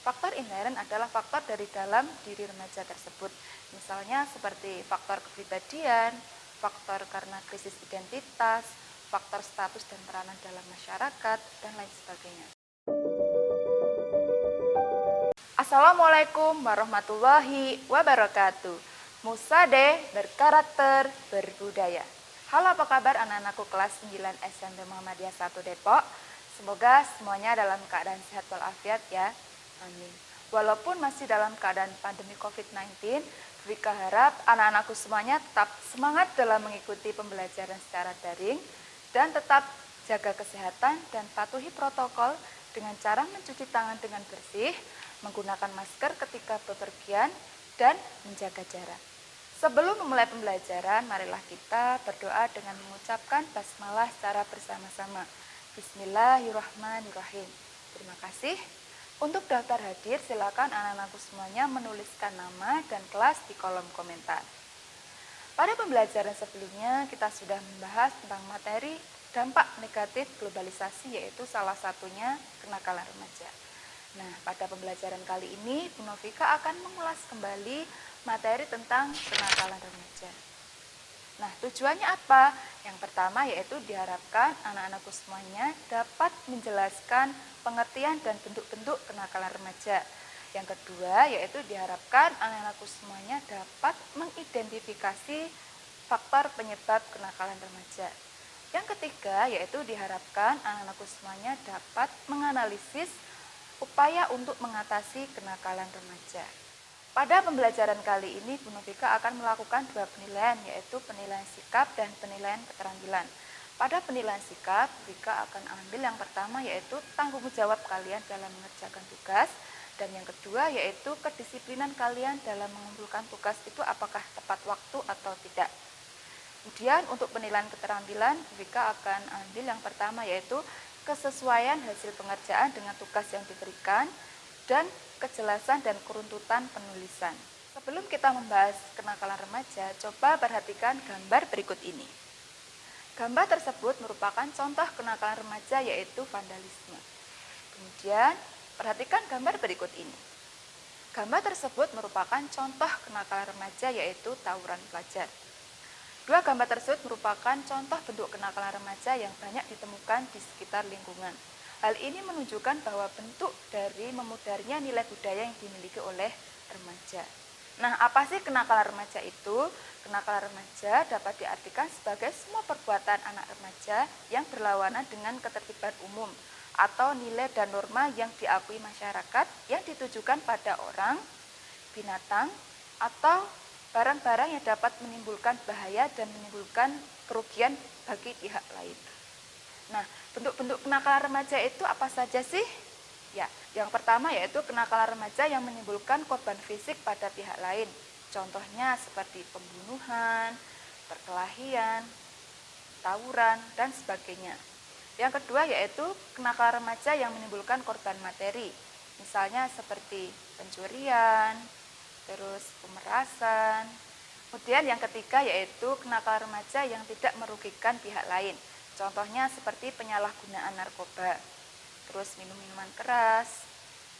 Faktor intern adalah faktor dari dalam diri remaja tersebut. Misalnya seperti faktor kepribadian, faktor karena krisis identitas, faktor status dan peranan dalam masyarakat, dan lain sebagainya. Assalamualaikum warahmatullahi wabarakatuh. Musade berkarakter berbudaya. Halo, apa kabar anak-anakku kelas 9 SMP Muhammadiyah 1 Depok? Semoga semuanya dalam keadaan sehat walafiat ya. Amin. Walaupun masih dalam keadaan pandemi COVID-19, Vika harap anak-anakku semuanya tetap semangat dalam mengikuti pembelajaran secara daring dan tetap jaga kesehatan dan patuhi protokol dengan cara mencuci tangan dengan bersih, menggunakan masker ketika bepergian, dan menjaga jarak. Sebelum memulai pembelajaran, marilah kita berdoa dengan mengucapkan basmalah secara bersama-sama. Bismillahirrahmanirrahim. Terima kasih. Untuk daftar hadir, silakan anak-anakku semuanya menuliskan nama dan kelas di kolom komentar. Pada pembelajaran sebelumnya, kita sudah membahas tentang materi dampak negatif globalisasi, yaitu salah satunya kenakalan remaja. Nah, pada pembelajaran kali ini, Bu Novika akan mengulas kembali materi tentang kenakalan remaja. Nah, tujuannya apa? Yang pertama yaitu diharapkan anak-anakku semuanya dapat menjelaskan pengertian dan bentuk-bentuk kenakalan remaja. Yang kedua yaitu diharapkan anak-anakku semuanya dapat mengidentifikasi faktor penyebab kenakalan remaja. Yang ketiga yaitu diharapkan anak-anakku semuanya dapat menganalisis upaya untuk mengatasi kenakalan remaja. Pada pembelajaran kali ini, Bu Novika akan melakukan dua penilaian, yaitu penilaian sikap dan penilaian keterampilan. Pada penilaian sikap, Bu Novika akan ambil yang pertama yaitu tanggung jawab kalian dalam mengerjakan tugas, dan yang kedua yaitu kedisiplinan kalian dalam mengumpulkan tugas itu apakah tepat waktu atau tidak. Kemudian untuk penilaian keterampilan, Bu Novika akan ambil yang pertama yaitu kesesuaian hasil pengerjaan dengan tugas yang diberikan, dan kejelasan dan keruntutan penulisan. Sebelum kita membahas kenakalan remaja, coba perhatikan gambar berikut ini. Gambar tersebut merupakan contoh kenakalan remaja yaitu vandalisme. Kemudian, perhatikan gambar berikut ini. Gambar tersebut merupakan contoh kenakalan remaja yaitu tawuran pelajar. Dua gambar tersebut merupakan contoh bentuk kenakalan remaja yang banyak ditemukan di sekitar lingkungan. Hal ini menunjukkan bahwa bentuk dari memudarnya nilai budaya yang dimiliki oleh remaja. Nah, apa sih kenakalan remaja itu? Kenakalan remaja dapat diartikan sebagai semua perbuatan anak remaja yang berlawanan dengan ketertiban umum atau nilai dan norma yang diakui masyarakat yang ditujukan pada orang, binatang, atau barang-barang yang dapat menimbulkan bahaya dan menimbulkan kerugian bagi pihak lain. Nah, bentuk-bentuk kenakalan remaja itu apa saja sih? Ya, yang pertama yaitu kenakalan remaja yang menimbulkan korban fisik pada pihak lain. Contohnya seperti pembunuhan, perkelahian, tawuran, dan sebagainya. Yang kedua yaitu kenakalan remaja yang menimbulkan korban materi. Misalnya seperti pencurian, terus pemerasan. Kemudian yang ketiga yaitu kenakalan remaja yang tidak merugikan pihak lain. Contohnya seperti penyalahgunaan narkoba, terus minum-minuman keras,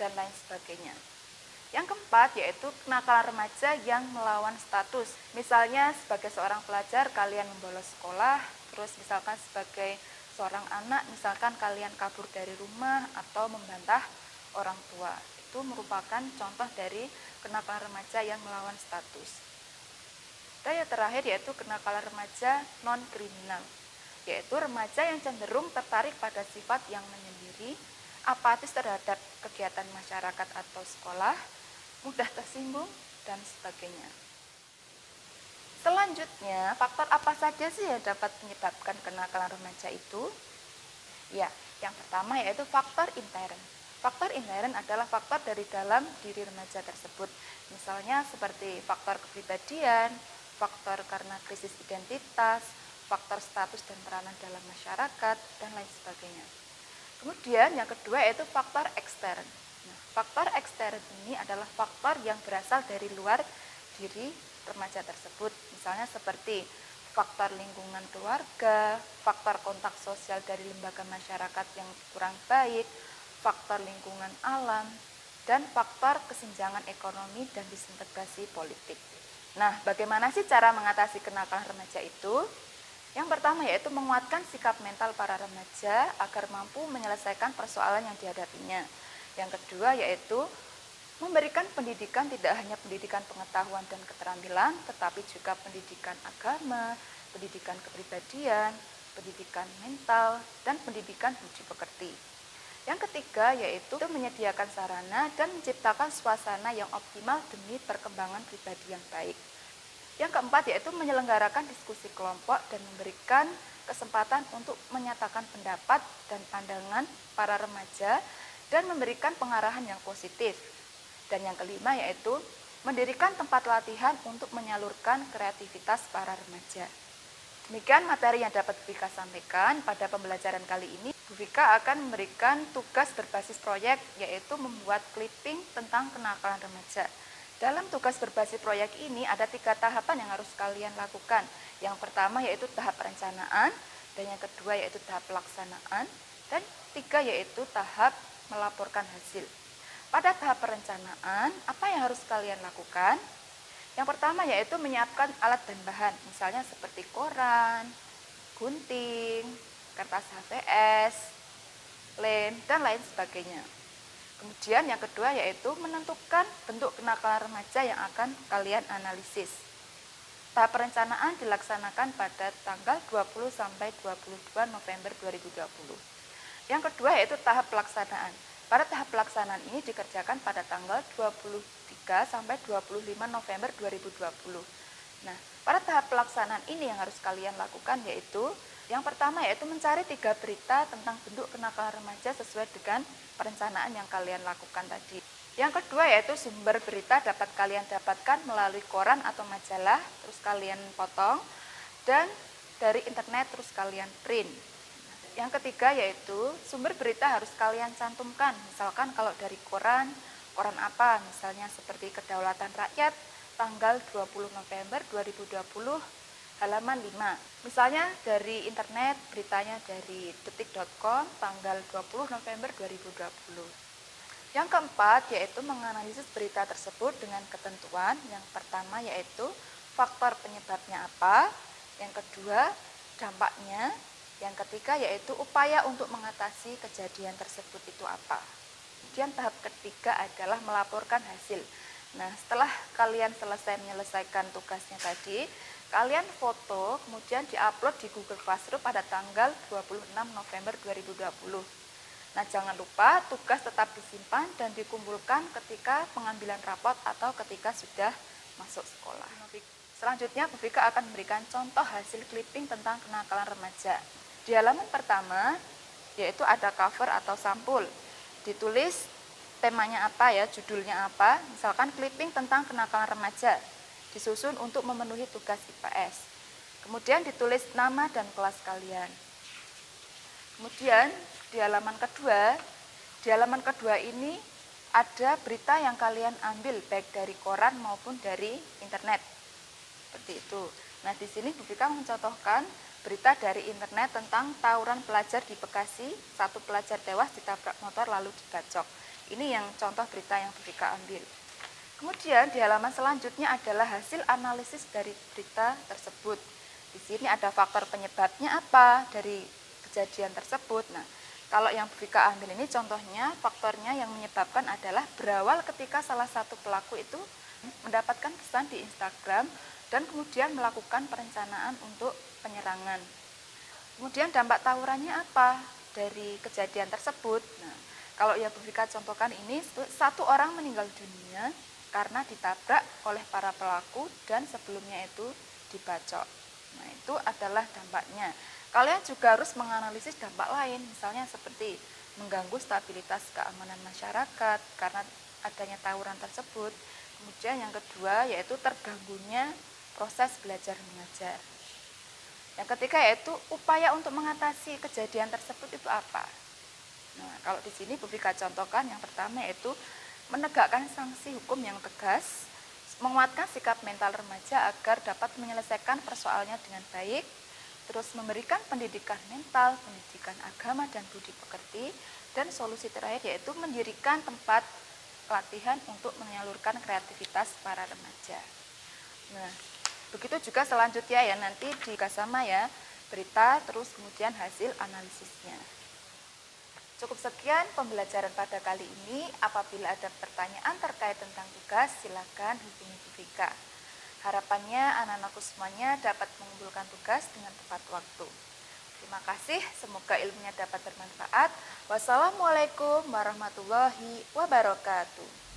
dan lain sebagainya. Yang keempat yaitu kenakalan remaja yang melawan status. Misalnya sebagai seorang pelajar kalian membolos sekolah, terus misalkan sebagai seorang anak misalkan kalian kabur dari rumah atau membantah orang tua. Itu merupakan contoh dari kenakalan remaja yang melawan status. Dan yang terakhir yaitu kenakalan remaja non-kriminal, yaitu remaja yang cenderung tertarik pada sifat yang menyendiri, apatis terhadap kegiatan masyarakat atau sekolah, mudah tersinggung, dan sebagainya. Selanjutnya, faktor apa saja sih yang dapat menyebabkan kenakalan remaja itu? Ya, yang pertama yaitu faktor intern. Faktor intern adalah faktor dari dalam diri remaja tersebut. Misalnya seperti faktor kepribadian, faktor karena krisis identitas, faktor status dan peranan dalam masyarakat, dan lain sebagainya. Kemudian yang kedua yaitu faktor ekstern. Nah, faktor ekstern ini adalah faktor yang berasal dari luar diri remaja tersebut. Misalnya seperti faktor lingkungan keluarga, faktor kontak sosial dari lembaga masyarakat yang kurang baik, faktor lingkungan alam, dan faktor kesenjangan ekonomi dan disintegrasi politik. Nah, bagaimana sih cara mengatasi kenakalan remaja itu? Yang pertama yaitu menguatkan sikap mental para remaja agar mampu menyelesaikan persoalan yang dihadapinya. Yang kedua yaitu memberikan pendidikan tidak hanya pendidikan pengetahuan dan keterampilan, tetapi juga pendidikan agama, pendidikan kepribadian, pendidikan mental, dan pendidikan budi pekerti. Yang ketiga yaitu menyediakan sarana dan menciptakan suasana yang optimal demi perkembangan pribadi yang baik. Yang keempat yaitu menyelenggarakan diskusi kelompok dan memberikan kesempatan untuk menyatakan pendapat dan pandangan para remaja dan memberikan pengarahan yang positif. Dan yang kelima yaitu mendirikan tempat latihan untuk menyalurkan kreativitas para remaja. Demikian materi yang dapat Bu Vika sampaikan pada pembelajaran kali ini. Bu Vika akan memberikan tugas berbasis proyek yaitu membuat clipping tentang kenakalan remaja. Dalam tugas berbasis proyek ini ada 3 tahapan yang harus kalian lakukan. Yang pertama yaitu tahap perencanaan, dan yang kedua yaitu tahap pelaksanaan, dan 3 yaitu tahap melaporkan hasil. Pada tahap perencanaan, apa yang harus kalian lakukan? Yang pertama yaitu menyiapkan alat dan bahan, misalnya seperti koran, gunting, kertas HVS, lem, dan lain sebagainya. Kemudian yang kedua yaitu menentukan bentuk kenakalan remaja yang akan kalian analisis. Tahap perencanaan dilaksanakan pada tanggal 20 sampai 22 November 2020. Yang kedua yaitu tahap pelaksanaan. Pada tahap pelaksanaan ini dikerjakan pada tanggal 23 sampai 25 November 2020. Nah, pada tahap pelaksanaan ini yang harus kalian lakukan yaitu yang pertama yaitu mencari 3 berita tentang bentuk kenakalan remaja sesuai dengan perencanaan yang kalian lakukan tadi. Yang kedua yaitu sumber berita dapat kalian dapatkan melalui koran atau majalah, terus kalian potong, dan dari internet terus kalian print. Yang ketiga yaitu sumber berita harus kalian cantumkan, misalkan kalau dari koran apa, misalnya seperti Kedaulatan Rakyat, tanggal 20 November 2020, halaman 5. Misalnya dari internet, beritanya dari detik.com, tanggal 20 November 2020. Yang keempat yaitu menganalisis berita tersebut dengan ketentuan. Yang pertama yaitu faktor penyebabnya apa, yang kedua dampaknya, yang ketiga yaitu upaya untuk mengatasi kejadian tersebut itu apa. Kemudian tahap ketiga adalah melaporkan hasil. Nah, setelah kalian selesai menyelesaikan tugasnya tadi, kalian foto kemudian diupload di Google Classroom pada tanggal 26 November 2020. Nah, jangan lupa tugas tetap disimpan dan dikumpulkan ketika pengambilan rapot atau ketika sudah masuk sekolah. Selanjutnya, Bu Vika akan memberikan contoh hasil clipping tentang kenakalan remaja. Di halaman pertama, yaitu ada cover atau sampul. Ditulis temanya apa ya, judulnya apa, misalkan clipping tentang kenakalan remaja, disusun untuk memenuhi tugas IPS. Kemudian ditulis nama dan kelas kalian. Kemudian di halaman kedua ini ada berita yang kalian ambil baik dari koran maupun dari internet. Seperti itu. Nah, di sini Bu Vika mencontohkan berita dari internet tentang tawuran pelajar di Bekasi, 1 pelajar tewas ditabrak motor lalu dibacok. Ini yang contoh berita yang Bu Vika ambil. Kemudian di halaman selanjutnya adalah hasil analisis dari berita tersebut. Di sini ada faktor penyebabnya apa dari kejadian tersebut. Nah, kalau yang Bu Vika ambil ini contohnya faktornya yang menyebabkan adalah berawal ketika salah satu pelaku itu mendapatkan pesan di Instagram dan kemudian melakukan perencanaan untuk penyerangan. Kemudian dampak tawurannya apa dari kejadian tersebut? Nah, kalau yang Bu Vika contohkan ini, 1 orang meninggal dunia karena ditabrak oleh para pelaku dan sebelumnya itu dibacok. Nah, itu adalah dampaknya. Kalian juga harus menganalisis dampak lain, misalnya seperti mengganggu stabilitas keamanan masyarakat karena adanya tawuran tersebut. Kemudian yang kedua yaitu terganggunya proses belajar mengajar. Yang ketiga yaitu upaya untuk mengatasi kejadian tersebut itu apa. Nah, kalau di sini Bu Vika contohkan yang pertama yaitu menegakkan sanksi hukum yang tegas, menguatkan sikap mental remaja agar dapat menyelesaikan persoalannya dengan baik, terus memberikan pendidikan mental, pendidikan agama dan budi pekerti, dan solusi terakhir yaitu mendirikan tempat latihan untuk menyalurkan kreativitas para remaja. Nah, begitu juga selanjutnya ya, nanti juga sama ya, berita terus kemudian hasil analisisnya. Cukup sekian pembelajaran pada kali ini. Apabila ada pertanyaan terkait tentang tugas, silakan hubungi Bu Vika. Harapannya anak-anakku semuanya dapat mengumpulkan tugas dengan tepat waktu. Terima kasih, semoga ilmunya dapat bermanfaat. Wassalamualaikum warahmatullahi wabarakatuh.